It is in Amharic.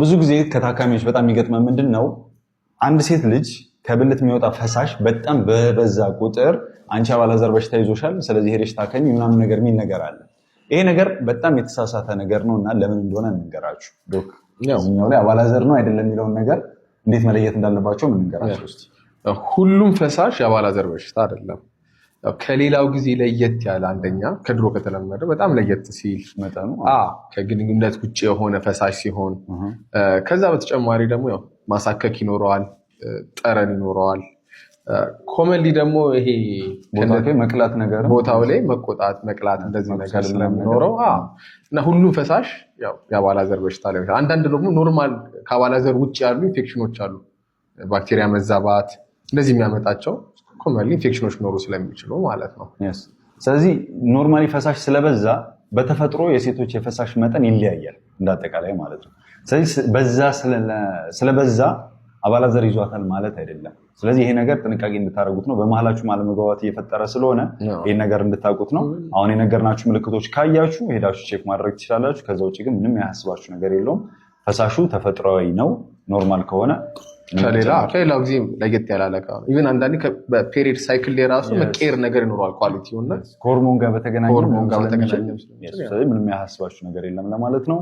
ብዙ ጊዜ ከታካሚዎች በጣም የሚገጥመን ምንድን ነው፣ አንድ ሴት ልጅ ከብልት የሚወጣ ፈሳሽ በጣም በበዛ ቁጥር አንቺ አባላዘር በሽታ ይዞሻል፣ ስለዚህ ሄደሽ ታከሚ ምናምን ነገር የሚል ነገር አለ። ይሄ ነገር በጣም የተሳሳተ ነገር ነው እና ለምን እንደሆነ እንንገራችሁ። ዶክ እኛው ላይ አባላዘር ነው አይደለም የሚለውን ነገር እንዴት መለየት እንዳለባቸው እንንገራችሁ። ሁሉም ፈሳሽ የአባላዘር በሽታ አይደለም። ከሌላው ጊዜ ለየት ያለ አንደኛ ከድሮ ከተለመደው በጣም ለየት ሲል መጠኑ ከግንኙነት ውጭ የሆነ ፈሳሽ ሲሆን፣ ከዛ በተጨማሪ ደግሞ ያው ማሳከክ ይኖረዋል፣ ጠረን ይኖረዋል። ኮመንሊ ደግሞ ይሄ መቅላት ነገር ቦታው ላይ መቆጣት፣ መቅላት እንደዚህ ነገር ስለሚኖረው እና ሁሉም ፈሳሽ ያው የአባላዘር በሽታ ላይ አንዳንድ ደግሞ ኖርማል ከአባላዘር ውጭ ያሉ ኢንፌክሽኖች አሉ፣ ባክቴሪያ መዛባት እንደዚህ የሚያመጣቸው ኮመንሊ ኢንፌክሽኖች ኖሩ ስለሚችሉ ማለት ነው። ስለዚህ ኖርማሊ ፈሳሽ ስለበዛ በተፈጥሮ የሴቶች የፈሳሽ መጠን ይለያያል እንዳጠቃላይ ማለት ነው። ስለዚህ ስለበዛ አባላዘር ይዟታል ማለት አይደለም። ስለዚህ ይሄ ነገር ጥንቃቄ እንድታደርጉት ነው። በመሀላችሁ አለመግባባት እየፈጠረ ስለሆነ ይሄን ነገር እንድታውቁት ነው። አሁን የነገርናችሁ ምልክቶች ካያችሁ ሄዳችሁ ቼክ ማድረግ ትችላላችሁ። ከዛ ውጭ ግን ምንም ያሳስባችሁ ነገር የለውም። ፈሳሹ ተፈጥሯዊ ነው። ኖርማል ከሆነ ከሌላው ጊዜ ለየት ያላለ ኢቨን አንዳንዴ በፔሪድ ሳይክል ላይ ራሱ መቀየር ነገር ይኖረዋል። ኳሊቲው እና ከሆርሞን ጋር በተገናኘ ምንም ያሳስባችሁ ነገር የለም ለማለት ነው።